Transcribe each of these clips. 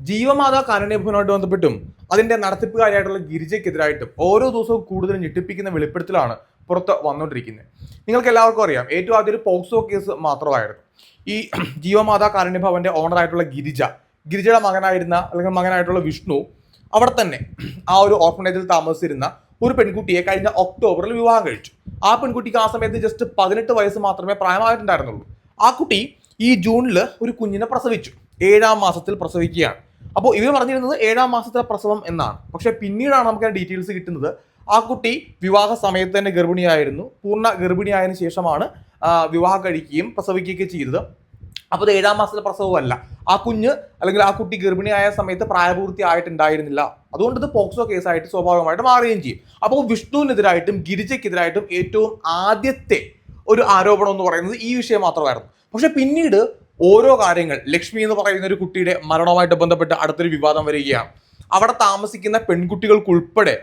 ജീവമാതാ കാരുണ്യഭവനുമായിട്ട് ബന്ധപ്പെട്ടും അതിന്റെ നടത്തിപ്പുകാരിയായിട്ടുള്ള ഗിരിജയ്ക്കെതിരായിട്ടും ഓരോ ദിവസവും കൂടുതൽ ഞെട്ടിപ്പിക്കുന്ന വെളിപ്പെടുത്തലാണ് പുറത്ത് വന്നുകൊണ്ടിരിക്കുന്നത്. നിങ്ങൾക്ക് എല്ലാവർക്കും അറിയാം, ഏറ്റവും ആദ്യം ഒരു പോക്സോ കേസ് മാത്രമായിരുന്നു. ഈ ജീവമാതാ കാരുണ്യഭവന്റെ ഓണറായിട്ടുള്ള ഗിരിജയുടെ മകനായിട്ടുള്ള വിഷ്ണു അവിടെ തന്നെ ആ ഒരു ഓർഫനേജിൽ താമസിച്ചിരുന്ന ഒരു പെൺകുട്ടിയെ കഴിഞ്ഞ ഒക്ടോബറിൽ വിവാഹം കഴിച്ചു. ആ പെൺകുട്ടിക്ക് ആ സമയത്ത് ജസ്റ്റ് 18 വയസ്സ് മാത്രമേ പ്രായമായിട്ടുണ്ടായിരുന്നുള്ളൂ. ആ കുട്ടി ഈ ജൂണിൽ ഒരു കുഞ്ഞിനെ പ്രസവിച്ചു. 7ാം മാസത്തിൽ പ്രസവിക്കുകയാണ്. അപ്പോൾ ഇവർ പറഞ്ഞിരുന്നത് 7ാം മാസത്തിലെ പ്രസവം എന്നാണ്. പക്ഷെ പിന്നീടാണ് നമുക്ക് ഡീറ്റെയിൽസ് കിട്ടുന്നത്. ആ കുട്ടി വിവാഹ സമയത്ത് തന്നെ ഗർഭിണിയായിരുന്നു. പൂർണ്ണ ഗർഭിണിയായതിനു ശേഷമാണ് വിവാഹം കഴിക്കുകയും പ്രസവിക്കുകയൊക്കെ ചെയ്തത്. അപ്പോൾ അത് 7ാം മാസത്തിലെ പ്രസവമല്ല. ആ കുഞ്ഞ് അല്ലെങ്കിൽ ആ കുട്ടി ഗർഭിണിയായ സമയത്ത് പ്രായപൂർത്തി ആയിട്ടുണ്ടായിരുന്നില്ല. അതുകൊണ്ട് ഇത് പോക്സോ കേസായിട്ട് സ്വാഭാവികമായിട്ട് മാറുകയും ചെയ്യും. അപ്പോൾ വിഷ്ണുവിനെതിരായിട്ടും ഗിരിജയ്ക്കെതിരായിട്ടും ഏറ്റവും ആദ്യത്തെ ഒരു ആരോപണം എന്ന് പറയുന്നത് ഈ വിഷയം മാത്രമായിരുന്നു. പക്ഷെ പിന്നീട് ഓരോ കാര്യങ്ങൾ, ലക്ഷ്മി എന്ന് പറയുന്ന ഒരു കുട്ടിയുടെ മരണവുമായിട്ട് ബന്ധപ്പെട്ട് അടുത്തൊരു വിവാദം വരികയാണ്. അവിടെ താമസിക്കുന്ന പെൺകുട്ടികൾക്കുൾപ്പെടെ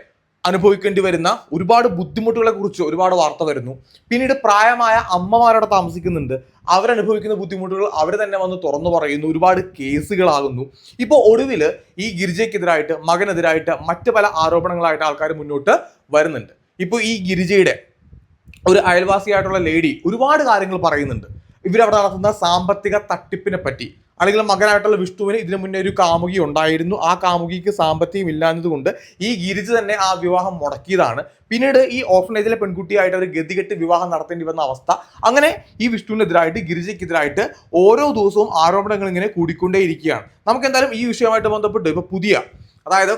അനുഭവിക്കേണ്ടി വരുന്ന ഒരുപാട് ബുദ്ധിമുട്ടുകളെ കുറിച്ച് ഒരുപാട് വാർത്ത വരുന്നു. പിന്നീട് പ്രായമായ അമ്മമാരവിടെ താമസിക്കുന്നുണ്ട്. അവരനുഭവിക്കുന്ന ബുദ്ധിമുട്ടുകൾ അവർ തന്നെ വന്ന് തുറന്നു പറയുന്നു. ഒരുപാട് കേസുകളാകുന്നു. ഇപ്പോൾ ഒടുവിൽ ഈ ഗിരിജയ്ക്കെതിരായിട്ട്, മകനെതിരായിട്ട് മറ്റ് പല ആരോപണങ്ങളായിട്ട് ആൾക്കാർ മുന്നോട്ട് വരുന്നുണ്ട്. ഇപ്പോൾ ഈ ഗിരിജയുടെ ഒരു അയൽവാസിയായിട്ടുള്ള ലേഡി ഒരുപാട് കാര്യങ്ങൾ പറയുന്നുണ്ട്. ഇവരവിടെ നടത്തുന്ന സാമ്പത്തിക തട്ടിപ്പിനെ പറ്റി. അല്ലെങ്കിൽ മകനായിട്ടുള്ള വിഷ്ണുവിന് ഇതിനു മുന്നേ ഒരു കാമുകി ഉണ്ടായിരുന്നു. ആ കാമുകിക്ക് സാമ്പത്തികം ഇല്ലാഞ്ഞതുകൊണ്ട് ഈ ഗിരിജ തന്നെ ആ വിവാഹം മുടക്കിയതാണ്. പിന്നീട് ഈ ഓർഫനേജിലെ പെൺകുട്ടിയായിട്ട് അവർ ഗതികെട്ട് വിവാഹം നടത്തേണ്ടി വന്ന അവസ്ഥ. അങ്ങനെ ഈ വിഷ്ണുവിനെതിരായിട്ട്, ഗിരിജയ്ക്കെതിരായിട്ട് ഓരോ ദിവസവും ആരോപണങ്ങൾ ഇങ്ങനെ കൂടിക്കൊണ്ടേയിരിക്കുകയാണ്. നമുക്ക് എന്തായാലും ഈ വിഷയമായിട്ട് ബന്ധപ്പെട്ട് ഇപ്പൊ അതായത്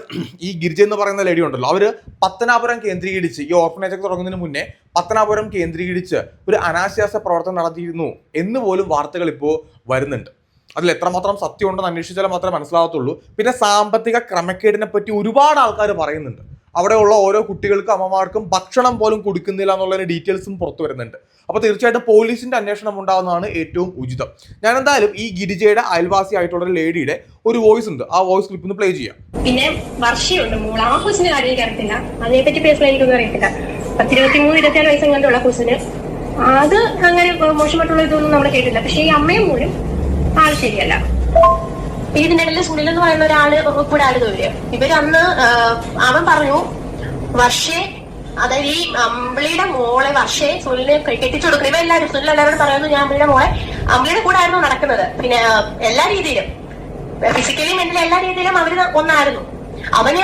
ഈ ഗിരിജ എന്ന് പറയുന്ന ലേഡി ഉണ്ടല്ലോ, അവര് പത്തനാപുരം കേന്ദ്രീകരിച്ച്, ഈ ഓർഫനേജ് ഒക്കെ തുടങ്ങുന്നതിന് മുന്നേ പത്തനാപുരം കേന്ദ്രീകരിച്ച് ഒരു അനാശാസ്യ പ്രവർത്തനം നടത്തിയിരുന്നു എന്ന് പോലും വാർത്തകൾ ഇപ്പോൾ വരുന്നുണ്ട്. അതിൽ എത്രമാത്രം സത്യം ഉണ്ടെന്ന് അന്വേഷിച്ചാൽ മാത്രമേ മനസ്സിലാകത്തുള്ളൂ. പിന്നെ സാമ്പത്തിക ക്രമക്കേടിനെ പറ്റി ഒരുപാട് ആൾക്കാർ പറയുന്നുണ്ട്. അവിടെയുള്ള ഓരോ കുട്ടികൾക്കും അമ്മമാർക്കും ഭക്ഷണം പോലും കൊടുക്കുന്നില്ല എന്നുള്ളതിന് ഡീറ്റെയിൽസും പുറത്തു വരുന്നുണ്ട്. അപ്പോൾ തീർച്ചയായിട്ടും പോലീസിന്റെ അന്വേഷണം ഉണ്ടാകുന്നതാണ് ഏറ്റവും ഉചിതം. ഞാൻ എന്തായാലും ഈ ഗിരിജയുടെ അയൽവാസി ആയിട്ടുള്ള ഒരു ലേഡിയുടെ ഒരു വോയിസ് ഉണ്ട്, ആ വോയിസ് ക്ലിപ്പ് ഒന്ന് പ്ലേ ചെയ്യാം. പിന്നെ വർഷയുണ്ട് മോൾ, ആ കൊച്ചിന്റെ കാര്യം എനിക്ക് അറിയത്തില്ല, അതിനെപ്പറ്റി പേഴ്സണലി എനിക്കൊന്നും അറിയത്തില്ല. 23-24 വയസ്സെങ്ങാണ്ടുള്ള കൊച്ചിന് അത് അങ്ങനെ മോശമായിട്ടുള്ള ഇതൊന്നും നമ്മൾ കേട്ടില്ല. പക്ഷെ ഈ അമ്മയും പോലും ആള് ശരിയല്ല. ഇതിന്റെ ഇടയിൽ സുനിൽ എന്ന് പറയുന്ന ഒരാള് കൂടെ ആള് തോന്നിയ ഇവരന്ന് അവൻ പറഞ്ഞു വർഷേ, അതായത് ഈ അമ്പിളിയുടെ മോളെ വർഷയെ സുനിലിനെ കെട്ടിച്ചു കൊടുക്കണം. ഇവരെല്ലാരും സുനിൽ എല്ലാവരോടും പറയുന്നു ഞാൻ അമ്പിളിയുടെ മോളെ, അമ്പിളിയുടെ കൂടെ ആയിരുന്നു നടക്കുന്നത്. പിന്നെ എല്ലാ രീതിയിലും ഫിസിക്കലി മെന്റലി എല്ലാ രീതിയിലും അവര് ഒന്നായിരുന്നു. അവന്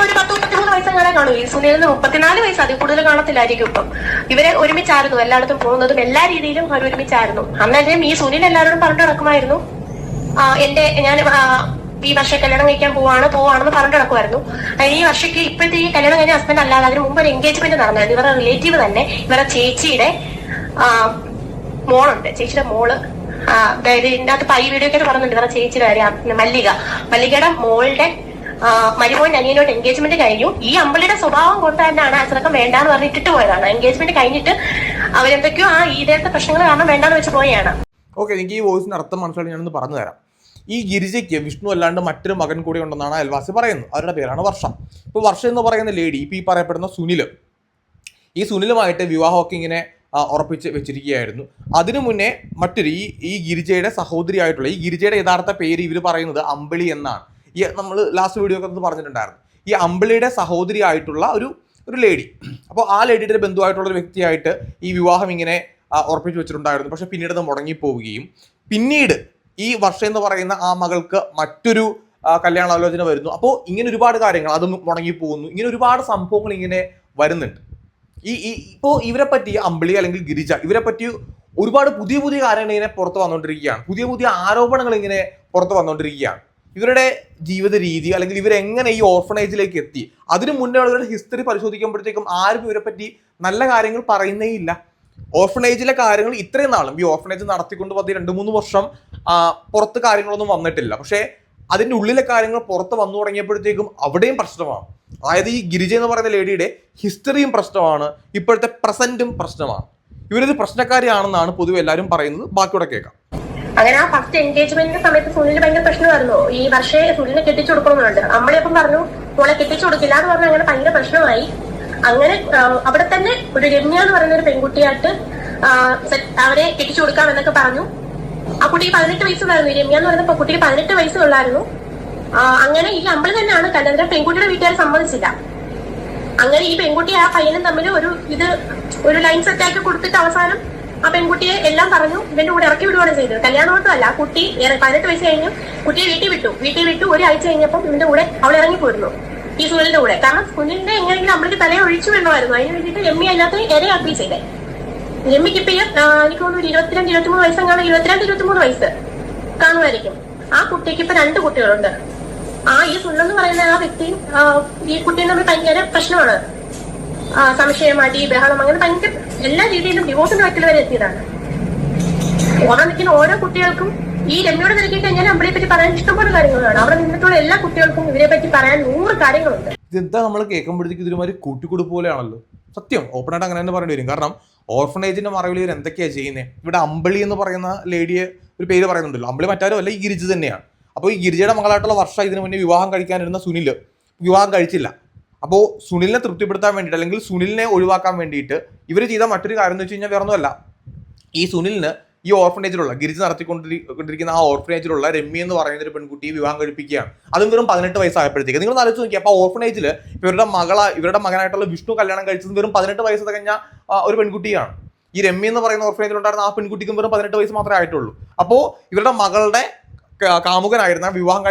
ഒരു 10-33 വയസ്സെങ്ങനെ കാണും. ഈ സുനിലിന് 34 വയസ്സ്, അതിൽ കൂടുതൽ കാണത്തില്ലായിരിക്കും. ഇപ്പം ഇവരെ ഒരുമിച്ചായിരുന്നു എല്ലായിടത്തും പോകുന്നതും, എല്ലാ രീതിയിലും അവർ ഒരുമിച്ചായിരുന്നു. അന്നേരം ഈ സുനിൽ എല്ലാവരോടും പറഞ്ഞു നടക്കുമായിരുന്നു ഞാൻ ഈ വർഷം കല്യാണം കഴിക്കാൻ പോവാണെന്ന് പറഞ്ഞു നടക്കുമായിരുന്നു. ഈ വർഷയ്ക്ക് ഇപ്പോഴത്തെ ഈ കല്യാണം കഴിഞ്ഞ ഹസ്ബൻഡ് അല്ലാതെ അതിന് മുമ്പ് ഒരു എൻഗേജ്മെന്റ് നടന്നായിരുന്നു. ഇവരുടെ റിലേറ്റീവ് തന്നെ, ഇവരുടെ ചേച്ചിയുടെ മോളുണ്ട്. ചേച്ചിയുടെ മോള്, അതായത് ഇതിന്റെ അകത്ത് പൈ വീഡിയോ ഒക്കെ പറഞ്ഞിട്ടുണ്ട്. ഇവരുടെ ചേച്ചിയുടെ കാര്യം മല്ലികയുടെ മോളുടെ മരുമോന്റെ അനിയനോട്ട് എൻഗേജ്മെന്റ് കഴിഞ്ഞു. ഈ അമ്പിളിയുടെ സ്വഭാവം കൊണ്ട് തന്നെയാണ് അച്ഛനൊക്കെ വേണ്ടാന്ന് പറഞ്ഞിട്ട് പോയതാണ്. എൻഗേജ്മെന്റ് കഴിഞ്ഞിട്ട് അവരെന്തൊക്കെയോ ഇതേത്തെ പ്രശ്നങ്ങൾ കാരണം വേണ്ടാന്ന് വെച്ച് പോയാണ്. ഓക്കെ, എനിക്ക് ഈ വോയിസിന് അർത്ഥം മനസ്സിലായി, ഞാനൊന്ന് പറഞ്ഞു തരാം. ഈ ഗിരിജയ്ക്ക് വിഷ്ണു അല്ലാണ്ട് മറ്റൊരു മകൻ കൂടി ഉണ്ടെന്നാണ് അയൽവാസി പറയുന്നത്. അവരുടെ പേരാണ് വർഷ. ഇപ്പോൾ വർഷ എന്ന് പറയുന്ന ലേഡി, ഇപ്പോൾ ഈ പറയപ്പെടുന്ന ഈ സുനിലുമായിട്ട് വിവാഹമൊക്കെ ഇങ്ങനെ ഉറപ്പിച്ച് വെച്ചിരിക്കുകയായിരുന്നു. അതിനു മുന്നേ മറ്റൊരു ഈ ഗിരിജയുടെ സഹോദരിയായിട്ടുള്ള, ഈ ഗിരിജയുടെ യഥാർത്ഥ പേര് ഇവർ പറയുന്നത് അമ്പിളി എന്നാണ്. ഈ നമ്മൾ ലാസ്റ്റ് വീഡിയോ ഒക്കെ പറഞ്ഞിട്ടുണ്ടായിരുന്നു. ഈ അമ്പിളിയുടെ സഹോദരി ആയിട്ടുള്ള ഒരു ലേഡി. അപ്പോൾ ആ ലേഡിയുടെ ബന്ധുവായിട്ടുള്ള ഒരു വ്യക്തിയായിട്ട് ഈ വിവാഹം ഇങ്ങനെ ഉറപ്പിച്ചു വെച്ചിട്ടുണ്ടായിരുന്നു. പക്ഷെ പിന്നീട് അത് മുടങ്ങിപ്പോവുകയും പിന്നീട് ഈ വർഷം എന്ന് പറയുന്ന ആ മകൾക്ക് മറ്റൊരു കല്യാണാലോചന വരുന്നു. അപ്പോൾ ഇങ്ങനെ ഒരുപാട് കാര്യങ്ങൾ അത് മുടങ്ങിപ്പോകുന്നു. ഇങ്ങനെ ഒരുപാട് സംഭവങ്ങൾ ഇങ്ങനെ വരുന്നുണ്ട്. ഇപ്പോൾ ഇവരെ പറ്റി അമ്പിളി അല്ലെങ്കിൽ ഗിരിജ, ഇവരെ പറ്റി ഒരുപാട് പുതിയ പുതിയ കാര്യങ്ങൾ ഇങ്ങനെ പുറത്ത് വന്നുകൊണ്ടിരിക്കുകയാണ്. പുതിയ പുതിയ ആരോപണങ്ങൾ ഇങ്ങനെ പുറത്ത് വന്നുകൊണ്ടിരിക്കുകയാണ്. ഇവരുടെ ജീവിത രീതി അല്ലെങ്കിൽ ഇവരെങ്ങനെ ഈ ഓർഫനേജിലേക്ക് എത്തി, അതിനു മുന്നേ ഉള്ളവരുടെ ഹിസ്റ്ററി പരിശോധിക്കുമ്പോഴത്തേക്കും ആരും ഇവരെ പറ്റി നല്ല കാര്യങ്ങൾ പറയുന്നേ ഇല്ല. ഓർഫനേജിലെ കാര്യങ്ങൾ ഇത്രയും നാളും ഈ ഓർഫനേജ് നടത്തിക്കൊണ്ട് വന്ന് 2-3 വർഷം പുറത്ത് കാര്യങ്ങളൊന്നും വന്നിട്ടില്ല. പക്ഷേ അതിൻ്റെ ഉള്ളിലെ കാര്യങ്ങൾ പുറത്ത് വന്നു തുടങ്ങിയപ്പോഴത്തേക്കും അവിടെയും പ്രശ്നമാണ്. അതായത് ഈ ഗിരിജ എന്ന് പറയുന്ന ലേഡിയുടെ ഹിസ്റ്ററിയും പ്രശ്നമാണ്, ഇപ്പോഴത്തെ പ്രസന്റും പ്രശ്നമാണ്. ഇവരൊരു പ്രശ്നക്കാരിയാണെന്നാണ് പൊതുവെ എല്ലാവരും പറയുന്നത്. ബാക്കിയോടെ കേൾക്കാം. അങ്ങനെ ആ ഫസ്റ്റ് എൻഗേജ്മെന്റിന്റെ സമയത്ത് സുനിൽ ഭയങ്കര പ്രശ്നമായിരുന്നു. ഈ വർഷയെ സുനിലിനെ കെട്ടിച്ചു കൊടുക്കണമെന്നുണ്ട്. അമ്മളിപ്പം പറഞ്ഞു മോളെ കെട്ടിച്ചു കൊടുക്കില്ല എന്ന് പറഞ്ഞാൽ അങ്ങനെ ഭയങ്കര പ്രശ്നമായി. അങ്ങനെ അവിടെ തന്നെ ഒരു രമ്യ എന്ന് പറയുന്ന ഒരു പെൺകുട്ടിയായിട്ട് അവരെ കെട്ടിച്ചു കൊടുക്കാം എന്നൊക്കെ പറഞ്ഞു. ആ കുട്ടിക്ക് 18 വയസ്സുള്ളായിരുന്നു. രമ്യ എന്ന് പറയുന്ന കുട്ടിക്ക് 18 വയസ്സുള്ളായിരുന്നു. അങ്ങനെ ഈ അമ്പിളി തന്നെയാണ് കല്യാണം. പെൺകുട്ടിയുടെ വീട്ടുകാർ സമ്മതിച്ചില്ല. അങ്ങനെ ഈ പെൺകുട്ടി ആ പയ്യനും തമ്മിൽ ഒരു ലൈൻ സെറ്റാക്കി കൊടുത്തിട്ട് അവസാനം ആ പെൺകുട്ടിയെ എല്ലാം പറഞ്ഞു ഇവന്റെ കൂടെ ഇറക്കി വിടുകയാണ് ചെയ്തത്. കല്യാണമൊട്ടുമല്ല, കുട്ടി 18 വയസ്സ് കഴിഞ്ഞു കുട്ടിയെ വീട്ടിൽ വിട്ടു ഒരാഴ്ച കഴിഞ്ഞപ്പോൾ ഇവന്റെ കൂടെ അവൾ ഇറങ്ങിപ്പോയിരുന്നു ഈ സുനിലിന്റെ കൂടെ. കാരണം സുനിലിന്റെ എങ്ങനെയെങ്കിലും അമ്മയ്ക്ക് തലയെ ഒഴിച്ചു വേണമായിരുന്നു. അതിന് വേണ്ടിയിട്ട് രമ്യ അതിനകത്ത് ഇരയാക്കി ചെയ്തേ. രമ്യക്ക് ഇപ്പൊ എനിക്ക് തോന്നുന്നു 22-23 വയസ്സെങ്ങാണ്, 22-23 വയസ്സ് കാണുമായിരിക്കും. ആ കുട്ടിക്ക് ഇപ്പൊ 2 കുട്ടികളുണ്ട്. ഈ സുനിലെന്ന് പറയുന്ന ആ വ്യക്തിയും ഈ കുട്ടിയും തമ്മിൽ ഭയങ്കര പ്രശ്നമാണ്. സംശയം, അടി, ബഹളം, അങ്ങനെ ഭയങ്കര എല്ലാ രീതിയിലും ഡിവോഴ്സിന്റെ വക്കിൽ വരെ എത്തിയതാണ്. ഓണം നിൽക്കുന്ന ഓരോ കുട്ടികൾക്കും ഈ രമ്യയോട് തിരക്കി കഴിഞ്ഞാൽ അമ്പളെ പറ്റി പറയാൻ ഇഷ്ടംപോലെ കാര്യങ്ങളാണ്. അവിടെ നിന്നിട്ടുള്ള എല്ലാ കുട്ടികൾക്കും ഇവരെ പറ്റി പറയാൻ 100 കാര്യങ്ങളുണ്ട്. ഇതെന്താ നമ്മൾ കേൾക്കുമ്പോഴത്തേക്ക് ഇതൊരുമാതിരി കൂട്ടിക്കൊടുപ്പ് പോലെയാണല്ലോ. സത്യം ഓപ്പണായിട്ട് അങ്ങനെ തന്നെ പറയേണ്ടി വരും. കാരണം ഓർഫനേജിന്റെ മറവിൽ ഇവർ എന്തൊക്കെയാണ് ചെയ്യുന്നത്? ഇവിടെ അമ്പിളി എന്ന് പറയുന്ന ലേഡിയെ ഒരു പേര് പറയുന്നുണ്ടല്ലോ. അമ്പിളി മറ്റാരും അല്ല, ഈ ഗിരിജ തന്നെയാണ്. അപ്പോൾ ഈ ഗിരിജയുടെ മകളായിട്ടുള്ള വർഷ ഇതിനു മുന്നേ വിവാഹം കഴിക്കാനിരുന്ന സുനിൽ വിവാഹം കഴിച്ചില്ല. അപ്പോൾ സുനിലിനെ തൃപ്തിപ്പെടുത്താൻ വേണ്ടിയിട്ട് അല്ലെങ്കിൽ സുനിലിനെ ഒഴിവാക്കാൻ വേണ്ടിയിട്ട് ഇവർ ചെയ്ത മറ്റൊരു കാര്യം എന്ന് വെച്ച് കഴിഞ്ഞാൽ വേറൊന്നുമല്ല, ഈ സുനിലിന് ഈ ഓർഫനേജിലുള്ള ഗിരിജ നടത്തിക്കൊണ്ടിരിക്കുന്ന ആ ഓർഫനേജിലുള്ള രമ്യ എന്ന് പറയുന്ന ഒരു പെൺകുട്ടിയെ വിവാഹം കഴിപ്പിക്കുകയാണ്. അതും വെറും 18 വയസ്സായപ്പോഴത്തേക്ക്. നിങ്ങൾ ആലോചിച്ച് നോക്കിയാൽ അപ്പോൾ ഓർഫനേജിൽ ഇവരുടെ മകനായിട്ടുള്ള വിഷ്ണു കല്യാണം കഴിച്ചത് വെറും 18 വയസ്സ് തികഞ്ഞ ഒരു പെൺകുട്ടിയാണ്. ഈ രമ്യ എന്ന് പറയുന്ന ഓർഫനേജിൽ ഉണ്ടായിരുന്ന ആ പെൺകുട്ടിക്കും വെറും 18 വയസ്സ് മാത്രമേ ആയിട്ടുള്ളൂ. അപ്പോൾ ഇവരുടെ മകളുടെ കാമുകനായിരുന്ന വിവാഹം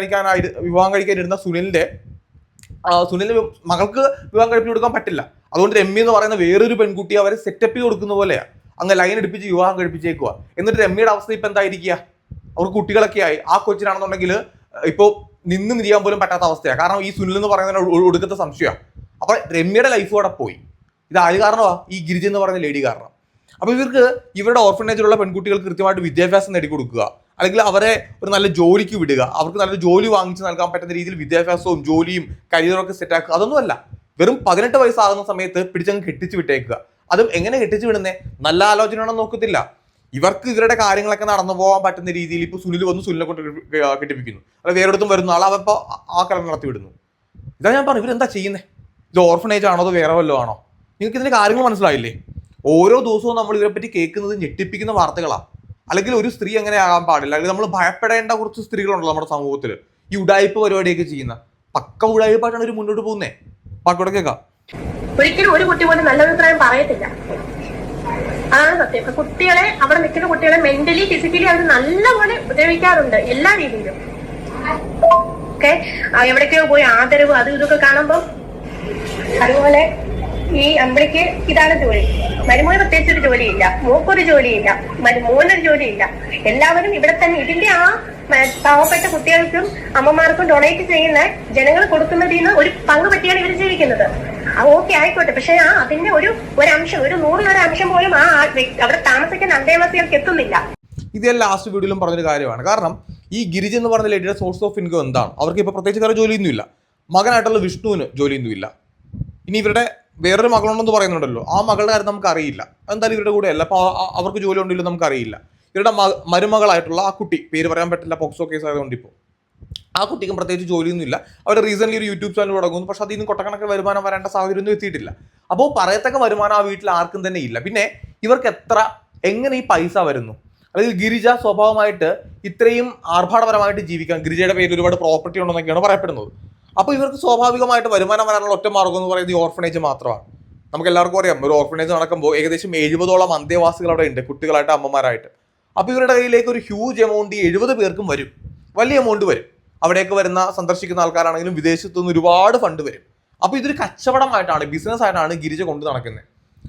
കഴിക്കാനിരുന്ന സുനിലിന്റെ മകൾക്ക് വിവാഹം കഴിപ്പിച്ച് കൊടുക്കാൻ പറ്റില്ല. അതുകൊണ്ട് രമ്യ എന്ന് പറയുന്ന വേറൊരു പെൺകുട്ടി അവരെ സെറ്റപ്പ് ചെയ്ത് കൊടുക്കുന്ന പോലെയാണ്. അങ്ങ് ലൈൻ എടുപ്പിച്ച് വിവാഹം കഴിപ്പിച്ചേക്കുക. എന്നിട്ട് രമ്യയുടെ അവസ്ഥ ഇപ്പം എന്തായിരിക്കുക? അവർക്ക് കുട്ടികളൊക്കെ ആയി. ആ കൊച്ചിനാണെന്നുണ്ടെങ്കിൽ ഇപ്പോൾ നിന്ന് നിരിയാൻ പോലും പറ്റാത്ത അവസ്ഥയാണ്. കാരണം ഈ സുനിൽ എന്ന് പറയുന്നതിന് ഒടുക്കത്തെ സംശയമാണ്. അപ്പൊ രമ്യയുടെ ലൈഫ് കൂടെ പോയി. ഇത് ആര് കാരണമാണ്? ഈ ഗിരിജ എന്ന് പറയുന്ന ലേഡി കാരണം. അപ്പൊ ഇവരുടെ ഓർഫനേജിലുള്ള പെൺകുട്ടികൾക്ക് കൃത്യമായിട്ട് വിദ്യാഭ്യാസം നേടിക്കൊടുക്കുക, അല്ലെങ്കിൽ അവരെ ഒരു നല്ല ജോലിക്ക് വിടുക, അവർക്ക് നല്ലൊരു ജോലി വാങ്ങിച്ച് നൽകാൻ പറ്റുന്ന രീതിയിൽ വിദ്യാഭ്യാസവും ജോലിയും കരിയറും ഒക്കെ സെറ്റാക്കുക, അതൊന്നുമല്ല. വെറും 18 വയസ്സാകുന്ന സമയത്ത് പിടിച്ചങ്ങ് കെട്ടിച്ച് വിട്ടേക്കുക. അതും എങ്ങനെ കെട്ടിച്ച് വിടുന്നേ? നല്ല ആലോചനയാണെന്ന് നോക്കത്തില്ല. ഇവർക്ക് ഇവരുടെ കാര്യങ്ങളൊക്കെ നടന്നു പോകാൻ പറ്റുന്ന രീതിയിൽ ഇപ്പോൾ സുനിൽ വന്ന് സുനിലിനെ കൊണ്ട് കെട്ടിപ്പിക്കുന്നു, അല്ല വേറെടുത്തും വരുന്ന ആൾ അവപ്പോൾ ആ കല്യാണം നടത്തി വിടുന്നു. ഇതാ ഞാൻ പറഞ്ഞു, ഇവരെന്താ ചെയ്യുന്നത്? ഇത് ഓർഫനേജ് ആണോ അതോ വേറെ വല്ലതും ആണോ? നിങ്ങൾക്ക് ഇതിന്റെ കാര്യങ്ങൾ മനസ്സിലായില്ലേ? ഓരോ ദിവസവും നമ്മൾ ഇവരെപ്പറ്റി കേൾക്കുന്നത് ഞെട്ടിപ്പിക്കുന്ന വാർത്തകളാണ്. അല്ലെങ്കിൽ ഒരു സ്ത്രീ അങ്ങനെ ആകാൻ പാടില്ല, അല്ലെങ്കിൽ നമ്മൾ ഭയപ്പെടേണ്ട കുറച്ച് സ്ത്രീകളുണ്ടല്ലോ നമ്മുടെ സമൂഹത്തിൽ, ഈ ഉടായ്പ പരിപാടിയൊക്കെ ചെയ്യുന്ന. പക്ക ഉടായ്പായിട്ടാണ് ഇവർ മുന്നോട്ട് പോകുന്നത്. പാക്കോടെ കേൾക്കാം. ഒരിക്കലും ഒരു കുട്ടി പോലും നല്ല അഭിപ്രായം പറയത്തില്ല. അതാണ് സത്യം. കുട്ടികളെ, അവിടെ നിൽക്കുന്ന കുട്ടികളെ മെന്റലി ഫിസിക്കലി അവർ നല്ലപോലെ ഉപദ്രവിക്കാറുണ്ട് എല്ലാ രീതിയിലും. ഓക്കെ, എവിടേക്കോ പോയി ആദരവ് അത് ഇതൊക്കെ കാണുമ്പോൾ. അതുപോലെ ഈ അമ്പിളിക്ക് ഇതാണ് ജോലി. മരുമോന് പ്രത്യേകിച്ചൊരു ജോലിയില്ല, മോക്കൊരു ജോലിയില്ല, മോനൊരു ജോലിയില്ല. എല്ലാവരും ഇവിടെ തന്നെ ഇതിന്റെ ആ പാവപ്പെട്ട കുട്ടികൾക്കും അമ്മമാർക്കും ഡൊണേറ്റ് ചെയ്യുന്ന ജനങ്ങൾ കൊടുക്കുന്നതിൽ നിന്ന് ഒരു പങ്ക് പറ്റിയാണ് ഇവർ ജീവിക്കുന്നത്. ഓക്കെ ആയിക്കോട്ടെ, പക്ഷെ അതിന്റെ ഒരു അംശം, ഒരു 100 അംശം പോലും അവിടെ താമസിക്കുന്ന അന്തേവാസികൾക്ക് എത്തുന്നില്ല. ഇത് ലാസ്റ്റ് വീഡിയോയിലും പറഞ്ഞൊരു കാര്യമാണ്. കാരണം ഈ ഗിരിജ എന്ന് പറഞ്ഞ ലേഡിയുടെ സോഴ്സ് ഓഫ് ഇൻകം എന്താണ്? അവർക്ക് ഇപ്പോൾ പ്രത്യേകിച്ച് വേറെ ജോലിയൊന്നുമില്ല. മകനായിട്ടുള്ള വിഷ്ണുവിന് ജോലിയൊന്നുമില്ല. ഇനി ഇവരുടെ വേറൊരു മകളുണ്ടെന്ന് പറയുന്നുണ്ടല്ലോ, ആ മകളുടെ കാര്യം നമുക്ക് അറിയില്ല. എന്തായാലും ഇവരുടെ കൂടെ അല്ല, അപ്പോൾ അവർക്ക് ജോലി ഉണ്ടല്ലോ നമുക്ക് അറിയില്ല. ഇവരുടെ മരുമകളായിട്ടുള്ള ആ കുട്ടി, പേര് പറയാൻ പറ്റില്ല, പോക്സോ കേസ് ആയതുകൊണ്ട് ഇപ്പോൾ ആ കുട്ടിക്കും പ്രത്യേകിച്ച് ജോലിയൊന്നുമില്ല. അവർ റീസെന്റ് ഒരു യൂട്യൂബ് ചാനൽ തുടങ്ങുന്നു, പക്ഷെ അതിൽ നിന്ന് കൊട്ടക്കണക്ക് വരുമാനം വരേണ്ട സാഹചര്യം ഒന്നും എത്തിയിട്ടില്ല. അപ്പോൾ പറയത്തക്ക വരുമാനം ആ വീട്ടിൽ ആർക്കും തന്നെ ഇല്ല. പിന്നെ ഇവർക്ക് എങ്ങനെ ഈ പൈസ വരുന്നു? അല്ലെങ്കിൽ ഗിരിജ സ്വാഭാവികമായിട്ട് ഇത്രയും ആർഭാടപരമായിട്ട് ജീവിക്കാൻ, ഗിരിജയുടെ പേരിൽ ഒരുപാട് പ്രോപ്പർട്ടി ഉണ്ടെന്നൊക്കെയാണ് പറയപ്പെടുന്നത്. അപ്പോൾ ഇവർക്ക് സ്വാഭാവികമായിട്ട് വരുമാനം വരാനുള്ള ഒറ്റ മാർഗം എന്ന് പറയുന്നത് ഈ ഓർഫനേജ് മാത്രമാണ്. നമുക്ക് എല്ലാവർക്കും അറിയാം, ഒരു ഓർഫനേജ് നടക്കുമ്പോൾ ഏകദേശം 70ഓളം അന്തേവാസികൾ അവിടെ ഉണ്ട്, കുട്ടികളായിട്ട് അമ്മമാരായിട്ട്. അപ്പോൾ ഇവരുടെ കയ്യിലേക്ക് ഒരു ഹ്യൂജ് എമൗണ്ട് 70 പേർക്കും വരും, വലിയ എമൗണ്ട് വരും. അവിടേക്ക് വരുന്ന സന്ദർശിക്കുന്ന ആൾക്കാരാണെങ്കിലും വിദേശത്തു നിന്ന് ഒരുപാട് ഫണ്ട് വരും. അപ്പോൾ ഇതൊരു കച്ചവടമായിട്ടാണ്, ബിസിനസ് ആയിട്ടാണ് ഗിരിജ കൊണ്ട് നടക്കുന്നത്.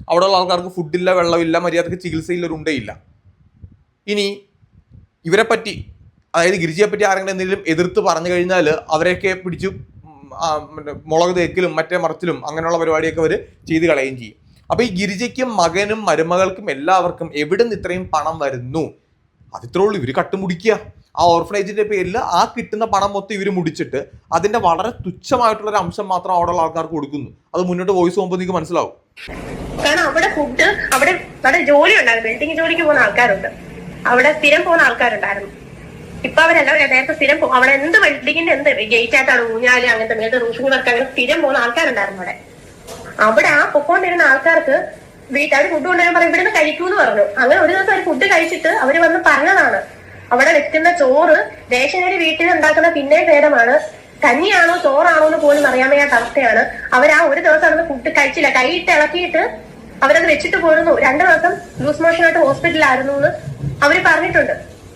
അവിടെയുള്ള ആൾക്കാർക്ക് ഫുഡില്ല, വെള്ളമില്ല, മര്യാദക്ക് ചികിത്സയില്ല, ഒരു ഉണ്ടയില്ല. ഇനി ഇവരെ പറ്റി, അതായത് ഗിരിജയെ പറ്റി ആരെങ്കിലും എന്തെങ്കിലും എതിർത്ത് പറഞ്ഞു കഴിഞ്ഞാൽ അവരെയൊക്കെ പിടിച്ചു മുളക് തേക്കിലും മറ്റേ മറച്ചിലും അങ്ങനെയുള്ള പരിപാടിയൊക്കെ അവർ ചെയ്ത് കളയുകയും ചെയ്യും. അപ്പൊ ഈ ഗിരിജയ്ക്കും മകനും മരുമകൾക്കും എല്ലാവർക്കും എവിടെ നിന്ന് ഇത്രയും പണം വരുന്നു? അതിത്രേ ഉള്ളൂ. ഇവർ കട്ടുമുടിക്കുക. ആ ഓർഫനേജിന്റെ പേരിൽ ആ കിട്ടുന്ന പണം മൊത്തം ഇവർ മുടിച്ചിട്ട് അതിന്റെ വളരെ തുച്ഛമായിട്ടുള്ള ഒരു അംശം മാത്രം അവിടെയുള്ള ആൾക്കാർക്ക് കൊടുക്കുന്നു. അത് മുന്നോട്ട് വോയിസ് പോകുമ്പോൾ നിങ്ങൾക്ക് മനസ്സിലാവും. കാരണം അവിടെ ഫുഡ്, അവിടെ ജോലി ഉണ്ടായിരുന്നു, ബിൽഡിംഗ് ജോലിക്ക് പോകുന്ന ആൾക്കാരുണ്ട്, അവിടെ സ്ഥിരം പോകുന്ന ആൾക്കാരുണ്ടായിരുന്നു. ഇപ്പൊ അവരല്ല, നേരത്തെ സ്ഥിരം അവിടെ എന്ത് ബിൽഡിങ്ങിന്റെ എന്ത് ഗേറ്റ് ആയിട്ടാണ്, ഊഞ്ഞാല് അങ്ങനത്തെ മേലത്തെ റൂഫിംഗ് വർക്ക് അങ്ങനെ സ്ഥിരം പോകുന്ന ആൾക്കാരുണ്ടായിരുന്നു അവിടെ. ആ പൊക്കോണ്ടിരുന്ന ആൾക്കാർക്ക് വീട്ടുകാർ ഫുഡ് കൊണ്ടുവരാൻ പറയും, ഇവിടുന്ന് കഴിക്കൂന്ന് പറഞ്ഞു. അങ്ങനെ ഒരു ദിവസം അവർ ഫുഡ് കഴിച്ചിട്ട് അവര് വന്ന് പറഞ്ഞതാണ്, അവിടെ വെക്കുന്ന ചോറ് റേഷനരി വീട്ടിൽ ഉണ്ടാക്കുന്ന പിന്നെ ഭേദമാണ് കഞ്ഞിയാണോ ചോറാണോ എന്ന് പോലും അറിയാൻ വയ്യാത്ത അവസ്ഥയാണ്. അവർ ആ ഒരു ദിവസം അന്ന് ഫുഡ് കഴിച്ചില്ല, കൈയിട്ട് ഇളക്കിയിട്ട് അവരത് വെച്ചിട്ട് പോരുന്നു. 2 ദിവസം ലൂസ് മോഷനായിട്ട് ഹോസ്പിറ്റലിലായിരുന്നു എന്ന് അവര് പറഞ്ഞിട്ടുണ്ട്.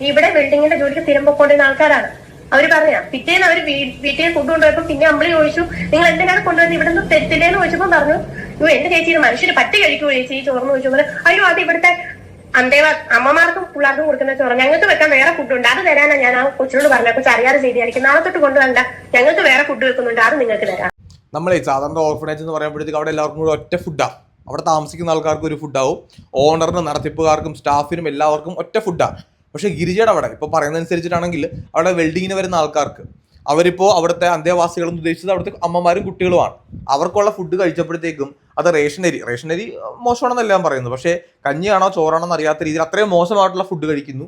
ഇവിടെ ബിൽഡിങ്ങിന്റെ ജോലിക്ക് സ്ഥിരം പൊക്കോണ്ടിരുന്ന ആൾക്കാരാണ്. അവര് പറഞ്ഞ പിറ്റേന്ന് അവര് വീട്ടിൽ ഫുഡ് കൊണ്ടുപോയപ്പോ പിന്നെ അമ്പിളി ചോദിച്ചു, നിങ്ങൾ എന്തിനാണ് കൊണ്ടുവരുന്നത്, ഇവിടെ നിന്ന് തെറ്റില്ലേന്ന് ചോദിച്ചപ്പോ പറഞ്ഞു, എന്റെ ചേച്ചി ഇത് മനുഷ്യര് പറ്റി കഴിക്കുമോ ചേച്ചി ചോർന്ന് ചോദിച്ചു. അയ്യോ അത് ഇവിടുത്തെ അമ്മമാർക്കും പിള്ളേർക്കും കൊടുക്കുന്ന ചോറ്, ഞങ്ങൾക്ക് വെക്കാൻ വേറെ ഫുഡ് ഉണ്ട്, അത് തരാനാണ് ഞാൻ ആ കൊച്ചിനോട് പറഞ്ഞ കൊച്ചു അറിയാതെ ചെയ്തിരിക്കും, നാളെ തൊട്ട് കൊണ്ടുവരണ്ട, ഞങ്ങൾക്ക് വേറെ ഫുഡ് വെക്കുന്നുണ്ട്, അത് നിങ്ങൾക്ക് തരാം. നമ്മളെ സാധാരണ ഓർഫനേജ് എന്ന് പറയുമ്പോഴത്തേക്ക് അവിടെ എല്ലാവർക്കും കൂടെ ഒറ്റ ഫുഡാണ്. അവിടെ താമസിക്കുന്ന ആൾക്കാർക്ക് ഒരു ഫുഡാവും, ഓണറിനും നടത്തിപ്പുകാർക്കും സ്റ്റാഫിനും എല്ലാവർക്കും ഒറ്റ ഫുഡാണ്. പക്ഷേ ഗിരിജയുടെ അവിടെ ഇപ്പോൾ പറയുന്നതനുസരിച്ചിട്ടാണെങ്കിൽ അവിടെ വെൽഡിങ്ങിന് വരുന്ന ആൾക്കാർക്ക് അവരിപ്പോൾ അവിടുത്തെ അന്തേവാസികളെന്ന് ഉദ്ദേശിച്ചത് അവിടുത്തെ അമ്മമാരും കുട്ടികളുമാണ്. അവർക്കുള്ള ഫുഡ് കഴിച്ചപ്പോഴത്തേക്കും അത് റേഷനരി മോശമാണെന്നല്ല ഞാൻ പറയുന്നത്, പക്ഷേ കഞ്ഞിയാണോ ചോറാണോ എന്ന് അറിയാത്ത രീതിയിൽ അത്രയും മോശമായിട്ടുള്ള ഫുഡ് കഴിക്കുന്നു.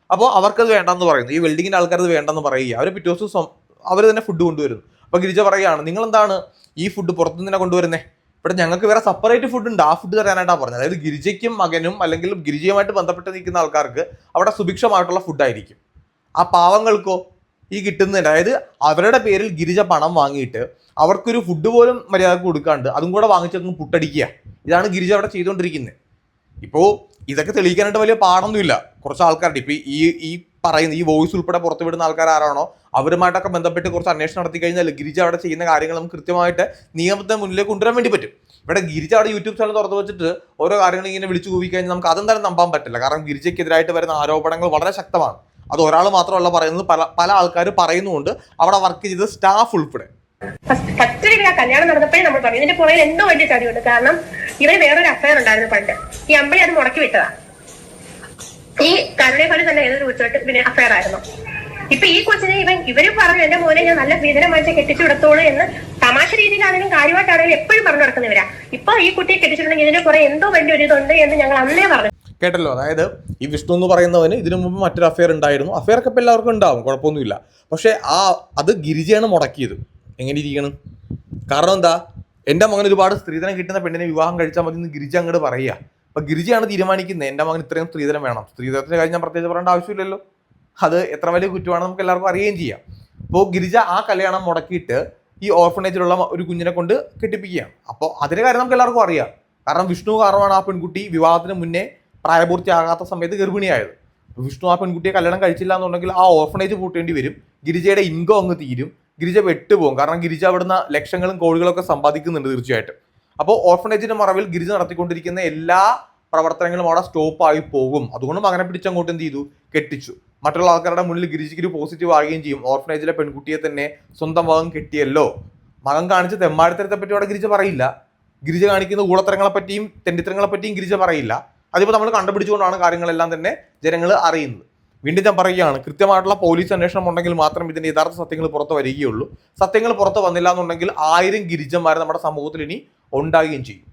അപ്പോൾ അവർക്കത് വേണ്ടെന്ന് പറയുന്നു. ഈ വെൽഡിങ്ങിൻ്റെ ആൾക്കാർ അത് വേണ്ടെന്ന് പറയുക. അവർ പിറ്റേ ദിവസം അവർ തന്നെ ഫുഡ് കൊണ്ടുവരുന്നു. അപ്പോൾ ഗിരിജ പറയുകയാണ്, നിങ്ങളെന്താണ് ഈ ഫുഡ് പുറത്തുനിന്ന് കൊണ്ടുവരുന്നത്, ഇവിടെ ഞങ്ങൾക്ക് വേറെ സെപ്പറേറ്റ് ഫുഡ് ഉണ്ട്, ആ ഫുഡ് തരാനായിട്ടാണ് പറഞ്ഞത്. അതായത് ഗിരിജയ്ക്കും മകനും അല്ലെങ്കിൽ ഗിരിജയുമായിട്ട് ബന്ധപ്പെട്ട് നിൽക്കുന്ന ആൾക്കാർക്ക് അവിടെ സുഭിക്ഷമായിട്ടുള്ള ഫുഡായിരിക്കും. ആ പാവങ്ങൾക്കോ ഈ കിട്ടുന്നതിൻ്റെ, അതായത് അവരുടെ പേരിൽ ഗിരിജ പണം വാങ്ങിയിട്ട് അവർക്കൊരു ഫുഡ് പോലും മര്യാദക്ക് കൊടുക്കാണ്ട് അതും കൂടെ വാങ്ങിച്ചങ്ങ് പുട്ടടിക്കുക. ഇതാണ് ഗിരിജ അവിടെ ചെയ്തുകൊണ്ടിരിക്കുന്നത്. ഇപ്പോൾ ഇതൊക്കെ തെളിയിക്കാനായിട്ട് വലിയ പാടൊന്നുമില്ല. കുറച്ച് ആൾക്കാരുടെ ഇപ്പോൾ ഈ പറയുന്ന ഈ വോയിസ് ഉൾപ്പെടെ പുറത്തുവിടുന്ന ആൾക്കാർ ആരാണോ അവരുമായിട്ടൊക്കെ ബന്ധപ്പെട്ട് കുറച്ച് അന്വേഷണം നടത്തി കഴിഞ്ഞാൽ ഗിരിജ അവിടെ ചെയ്യുന്ന കാര്യങ്ങൾ നമുക്ക് കൃത്യമായിട്ട് നിയമത്തെ മുന്നിലേക്ക് കൊണ്ടുവരാൻ വേണ്ടി പറ്റും. ഇവിടെ ഗിരിജ അവിടെ യൂട്യൂബ് ചാനൽ തുറന്നു വെച്ചിട്ട് ഓരോ കാര്യങ്ങൾ ഇങ്ങനെ വിളിച്ചു കൂവി കഴിഞ്ഞാൽ നമുക്ക് അതെന്തായാലും നമ്പാൻ പറ്റില്ല. കാരണം ഗിരിജയ്ക്കെതിരായിട്ട് വരുന്ന ആരോപണങ്ങൾ വളരെ ശക്തമാണ്. അത് ഒരാൾ മാത്രമല്ല പറയുന്നത്, പല ആൾക്കാർ പറയുന്നുമുണ്ട്, അവിടെ വർക്ക് ചെയ്ത സ്റ്റാഫ് ഉൾപ്പെടെ. ഫസ്റ്റ് കല്യാണം നടന്നപ്പോഴേ നമ്മൾ പറഞ്ഞു ഇതിന്റെ പുറകിൽ എന്തോ വലിയ ചതിയുണ്ട്. കാരണം ഇവര് വേറൊരു അഫയർ ഉണ്ടായിരുന്നു പണ്ട്, ഈ അമ്പളി അത് മുടക്കി വിട്ടതാ. ഈ കരുണേഫലം തന്നെ ഏതൊരു ഉച്ചോട്ട് പിന്നെ അഫയർ ആയിരുന്നു. ഇപ്പൊ ഈ കൊച്ചിനെ ഇവര് പറഞ്ഞു എന്റെ മോനെ ഞാൻ നല്ല സ്ത്രീധനമായിട്ട് കെട്ടിച്ചു കൊടുത്തോളൂ എന്ന് തമാശ രീതിയിലാണെങ്കിലും കാര്യമായിട്ടാണെങ്കിലും എപ്പോഴും പറഞ്ഞു നടക്കുന്നവരാ. ഇപ്പൊ ഈ കുട്ടിയെ കെട്ടിച്ചിട്ടുണ്ടെങ്കിൽ ഇതിന്റെ കുറെ എന്തോ വലിയൊരു ഇതുണ്ട് എന്ന് ഞങ്ങൾ അന്നേ പറഞ്ഞു. കേട്ടല്ലോ, അതായത് ഈ വിഷ്ണു എന്ന് പറയുന്നവന് ഇതിനു മുമ്പ് മറ്റൊരു അഫയർ ഉണ്ടായിരുന്നു. അഫയറൊക്കെ ഇപ്പം എല്ലാവർക്കും ഉണ്ടാവും, കുഴപ്പമൊന്നുമില്ല. പക്ഷേ അത് ഗിരിജയാണ് മുടക്കിയത്. എങ്ങനെ ഇരിക്കണം? കാരണം എന്താ, എൻ്റെ മകൻ ഒരുപാട് സ്ത്രീധനം കിട്ടുന്ന പെണ്ണിനെ വിവാഹം കഴിച്ചാൽ മതി എന്ന് ഗിരിജ അങ്ങോട്ട് പറയുക. അപ്പം ഗിരിജയാണ് തീരുമാനിക്കുന്നത് എൻ്റെ മകൻ ഇത്രയും സ്ത്രീധനം വേണം. സ്ത്രീധനത്തിൻ്റെ കാര്യം ഞാൻ പ്രത്യേകിച്ച് പറയേണ്ട ആവശ്യമില്ലല്ലോ. അത് എത്ര വലിയ കുറ്റമാണെന്ന് നമുക്ക് എല്ലാവർക്കും അറിയുകയും ചെയ്യാം. അപ്പോൾ ഗിരിജ ആ കല്യാണം മുടക്കിയിട്ട് ഈ ഓർഫനേജിലുള്ള ഒരു കുഞ്ഞിനെ കൊണ്ട് കെട്ടിപ്പിക്കുകയാണ്. അപ്പോൾ അതിൻ്റെ കാര്യം നമുക്ക് എല്ലാവർക്കും അറിയാം. കാരണം വിഷ്ണു കാരണമാണ് ആ പെൺകുട്ടി വിവാഹത്തിന് മുന്നേ പ്രായപൂർത്തിയാകാത്ത സമയത്ത് ഗർഭിണിയായത്. വിഷ്ണു ആ പെൺകുട്ടിയെ കല്യാണം കഴിച്ചില്ല എന്നുണ്ടെങ്കിൽ ആ ഓർഫനേജ് പൂട്ടേണ്ടി വരും. ഗിരിജയുടെ ഇൻകം അങ്ങ് തീരും. ഗിരിജ വെട്ടുപോകും. കാരണം ഗിരിജ അവിടുന്ന് ലക്ഷങ്ങളും കോടികളൊക്കെ സമ്പാദിക്കുന്നുണ്ട് തീർച്ചയായിട്ടും. അപ്പോൾ ഓർഫനേജിന്റെ മറവിൽ ഗിരിജ നടത്തിക്കൊണ്ടിരിക്കുന്ന എല്ലാ പ്രവർത്തനങ്ങളും അവിടെ സ്റ്റോപ്പായി പോകും. അതുകൊണ്ട് മകനെ പിടിച്ചങ്ങോട്ട് എന്ത് ചെയ്തു, കെട്ടിച്ചു. മറ്റുള്ള ആൾക്കാരുടെ മുന്നിൽ ഗിരിജയ്ക്ക് ഒരു പോസിറ്റീവ് ആവുകയും ചെയ്യും. ഓർഫനേജിലെ പെൺകുട്ടിയെ തന്നെ സ്വന്തം മകൻ കെട്ടിയല്ലോ. മകൻ കാണിച്ച തെമ്മാടിത്തരത്തെ പറ്റി അവിടെ ഗിരിജ പറയില്ല. ഗിരിജ കാണിക്കുന്ന ഊളത്തരങ്ങളെ പറ്റിയും തെണ്ടിത്തരങ്ങളെ പറ്റിയും ഗിരിജ പറയില്ല. അതിപ്പോൾ നമ്മൾ കണ്ടുപിടിച്ചുകൊണ്ടാണ് കാര്യങ്ങളെല്ലാം തന്നെ ജനങ്ങൾ അറിയുന്നത്. വീണ്ടും ഞാൻ പറയുകയാണ്, കൃത്യമായിട്ടുള്ള പോലീസ് അന്വേഷണം ഉണ്ടെങ്കിൽ മാത്രം ഇതിന്റെ യഥാർത്ഥ സത്യങ്ങൾ പുറത്ത് വരികയുള്ളൂ. സത്യങ്ങൾ പുറത്ത് വന്നില്ല എന്നുണ്ടെങ്കിൽ 1000 ഗിരിജന്മാർ നമ്മുടെ സമൂഹത്തിൽ ഇനി ഉണ്ടാകുകയും ചെയ്യും.